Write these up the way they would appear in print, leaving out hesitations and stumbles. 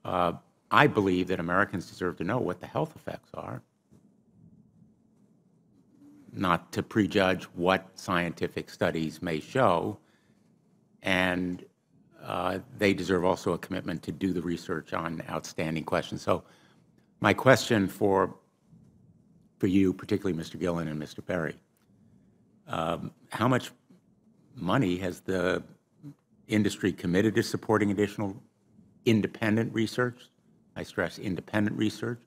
I believe that Americans deserve to know what the health effects are, not to prejudge what scientific studies may show, and they deserve also a commitment to do the research on outstanding questions. So my question for you, particularly Mr. Gillen and Mr. Perry, how much money has the industry committed to supporting additional independent research? I stress independent research.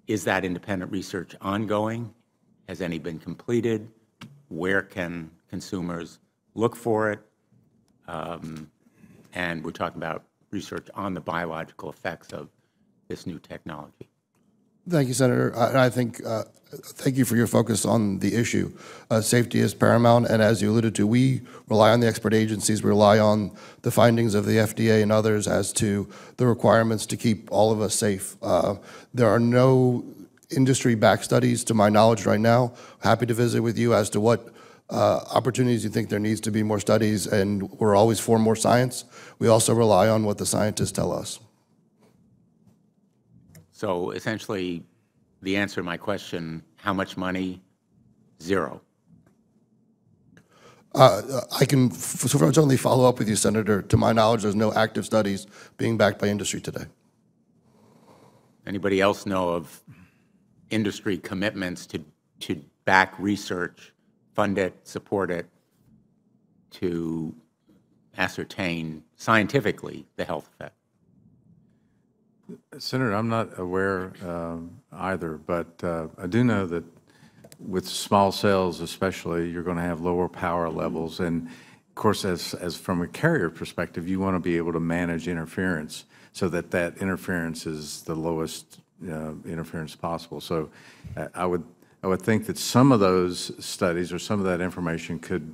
Is that independent research ongoing? Has any been completed? Where can consumers look for it? And we're talking about research on the biological effects of this new technology. Thank you, Senator. I think, thank you for your focus on the issue. Safety is paramount, and as you alluded to, we rely on the expert agencies, we rely on the findings of the FDA and others as to the requirements to keep all of us safe. There are no industry-backed studies, to my knowledge right now. Happy to visit with you as to what opportunities you think there needs to be more studies, and we're always for more science. We also rely on what the scientists tell us. So essentially, the answer to my question, how much money? Zero. I can certainly follow up with you, Senator. To my knowledge, there's no active studies being backed by industry today. Anybody else know of industry commitments to back research, fund it, support it, to ascertain scientifically the health effect? Senator, I'm not aware either, but I do know that with small cells especially, you're going to have lower power levels. And of course, as from a carrier perspective, you want to be able to manage interference so that that interference is the lowest interference possible. So I would think that some of those studies or some of that information could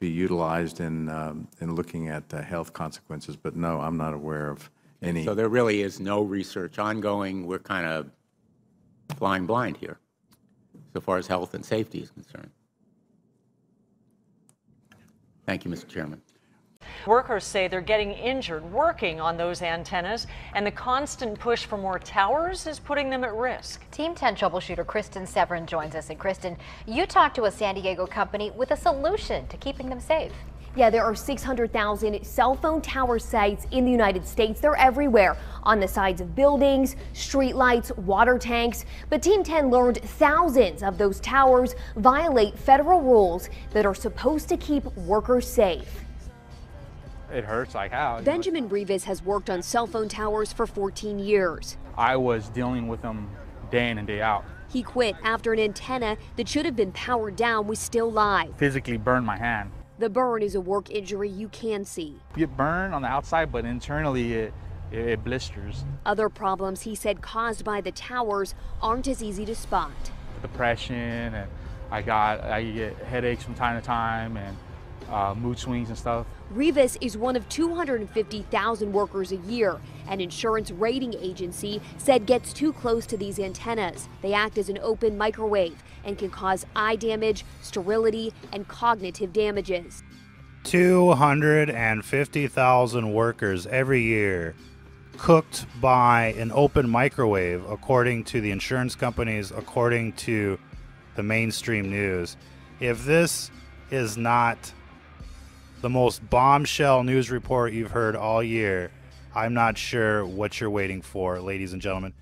be utilized in looking at health consequences. But no, I'm not aware of any. So there really is no research ongoing. We're kind of flying blind here, so far as health and safety is concerned. Thank you, Mr. Chairman. Workers say they're getting injured working on those antennas, and the constant push for more towers is putting them at risk. Team 10 troubleshooter Kristen Severin joins us. And Kristen, you talked to a San Diego company with a solution to keeping them safe. Yeah, there are 600,000 cell phone tower sites in the United States. They're everywhere, on the sides of buildings, street lights, water tanks. But Team 10 learned thousands of those towers violate federal rules that are supposed to keep workers safe. It hurts like how. Benjamin Rivas has worked on cell phone towers for 14 years. I was dealing with them day in and day out. He quit after an antenna that should have been powered down was still live. Physically burned my hand. The burn is a work injury you can see. You get burned on the outside, but internally it blisters. Other problems, he said, caused by the towers aren't as easy to spot. Depression, and I get headaches from time to time, and mood swings and stuff. Rivas is one of 250,000 workers a year. An insurance rating agency said gets too close to these antennas. They act as an open microwave and can cause eye damage, sterility, and cognitive damages. 250,000 workers every year cooked by an open microwave, according to the insurance companies, according to the mainstream news. If this is not the most bombshell news report you've heard all year, I'm not sure what you're waiting for, ladies and gentlemen.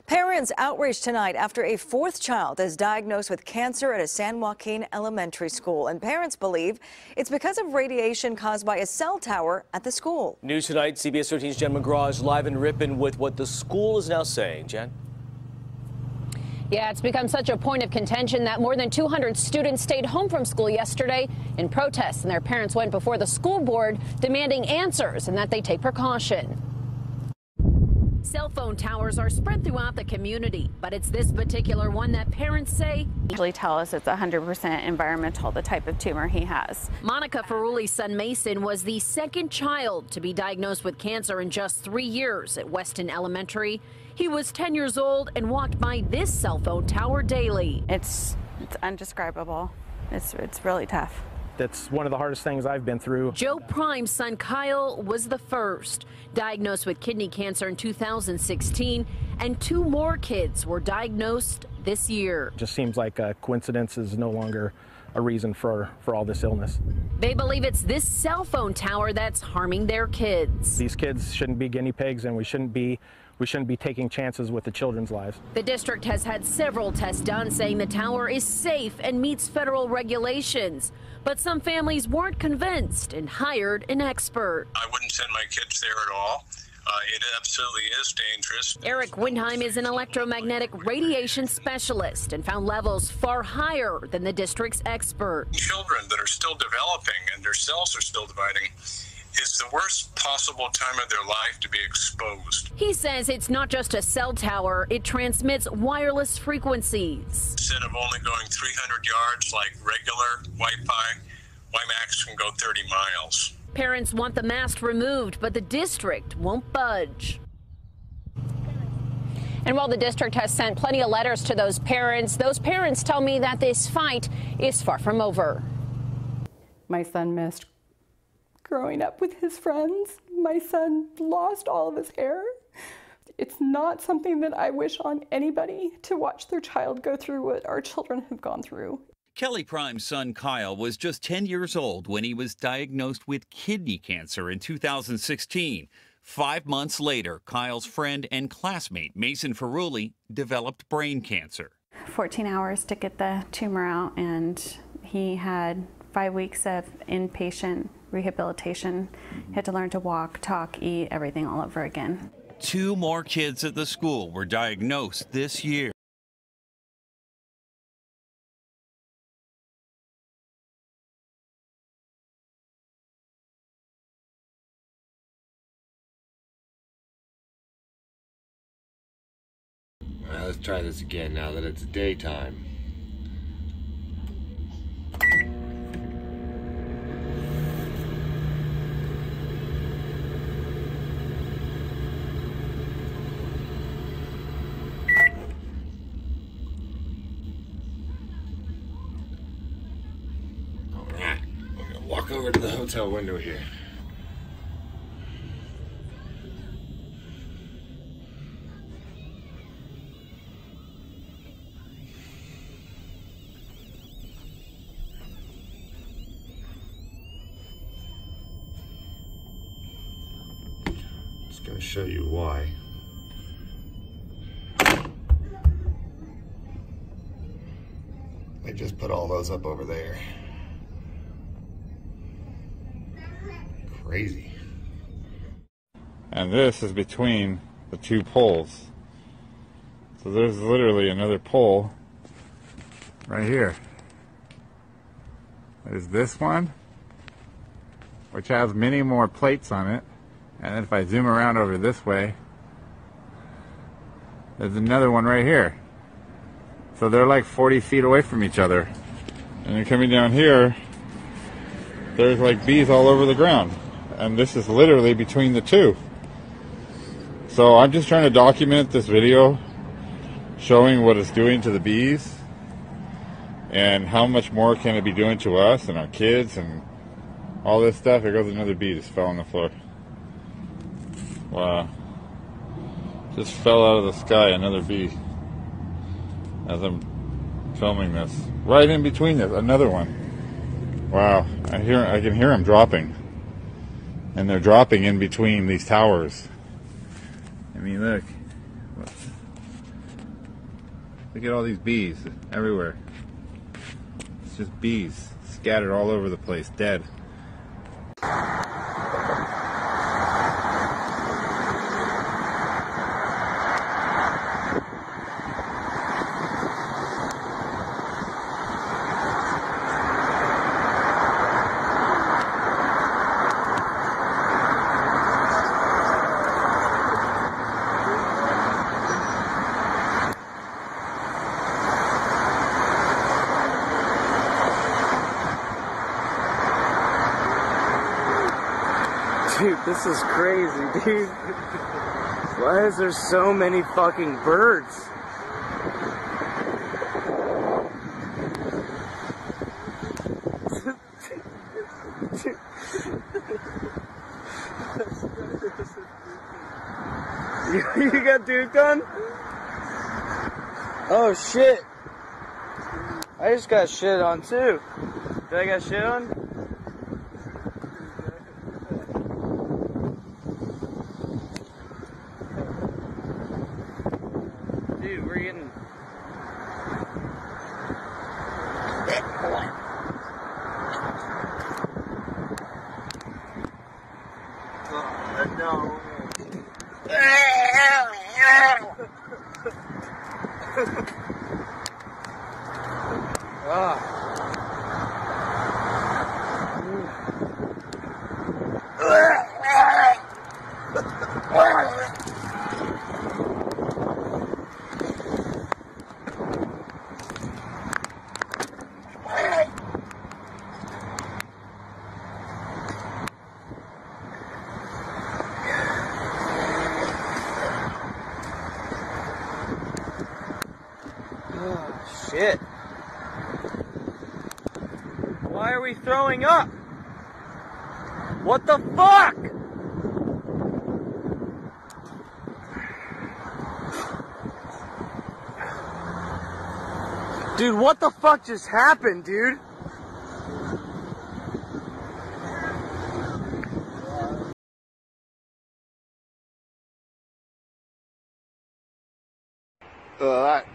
Parents outraged tonight after a fourth child is diagnosed with cancer at a San Joaquin elementary school. And parents believe it's because of radiation caused by a cell tower at the school. News tonight, CBS 13's Jen McGraw is live in Ripon with what the school is now saying. Jen? Yeah, it's become such a point of contention that more than 200 students stayed home from school yesterday in protest, and their parents went before the school board demanding answers and that they take precaution. Cell phone towers are spread throughout the community, but it's this particular one that parents say usually tell us it's 100% environmental, the type of tumor he has. Monica Ferruli's son Mason was the second child to be diagnosed with cancer in just 3 years at Weston Elementary. He was 10 years old and walked by this cell phone tower daily. It's undescribable. It's really tough. That's one of the hardest things I've been through. Joe Prime's son Kyle was the first, diagnosed with kidney cancer in 2016, and 2 more kids were diagnosed this year. It just seems like a coincidence is no longer a reason for all this illness. They believe it's this cell phone tower that's harming their kids. These kids shouldn't be guinea pigs, and we shouldn't be taking chances with the children's lives. The district has had several tests done saying the tower is safe and meets federal regulations. But some families weren't convinced and hired an expert. I wouldn't send my kids there at all. It absolutely is dangerous. Eric Windheim is an electromagnetic radiation specialist and found levels far higher than the district's expert. Children that are still developing and their cells are still dividing is the worst possible time of their life to be exposed. He says it's not just a cell tower, it transmits wireless frequencies. Instead of only going 300 yards like regular Wi-Fi, WiMAX can go 30 miles. Parents want the mast removed, but the district won't budge. And while the district has sent plenty of letters to those parents tell me that this fight is far from over. My son missed growing up with his friends. My son lost all of his hair. It's not something that I wish on anybody, to watch their child go through what our children have gone through. Kelly Prime's son Kyle was just 10 years old when he was diagnosed with kidney cancer in 2016. 5 months later, Kyle's friend and classmate Mason Ferrulli developed brain cancer. 14 hours to get the tumor out, and he had 5 weeks of inpatient rehabilitation. He had to learn to walk, talk, eat, everything all over again. 2 more kids at the school were diagnosed this year. Now let's try this again now that it's daytime. Alright, we're gonna walk over to the hotel window here. Going to show you why. They just put all those up over there. Crazy. And this is between the 2 poles. So there's literally another pole right here. There's this one, which has many more plates on it. And then if I zoom around over this way, there's another one right here. So they're like 40 feet away from each other. And then coming down here, there's like bees all over the ground. And this is literally between the 2. So I'm just trying to document this video showing what it's doing to the bees and how much more can it be doing to us and our kids and all this stuff. Here goes another bee, just fell on the floor. Wow. Just fell out of the sky, another bee. As I'm filming this. Right in between this, another one. Wow. I can hear them dropping. And they're dropping in between these towers. I mean, look. Look at all these bees everywhere. It's just bees scattered all over the place, dead. Dude, this is crazy, dude. Why is there so many fucking birds? You got duked on? Oh shit. I just got shit on too. Did I get shit on? Dude, we're getting... No. Shit. Why are we throwing up? What the fuck? Dude, what the fuck just happened, dude?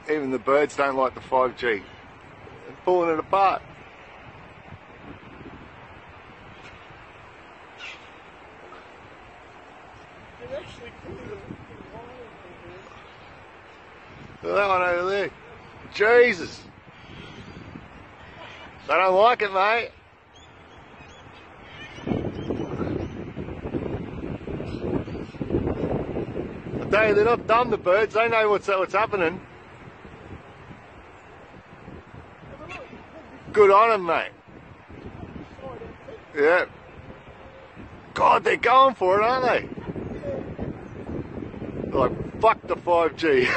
Even the birds don't like the 5G. They're pulling it apart. Look at that one over there. Jesus. They don't like it, mate. I tell you, they're not dumb, the birds. They know what's happening. Good on them, mate. Yeah. God, they're going for it, aren't they? They're like, fuck the 5G.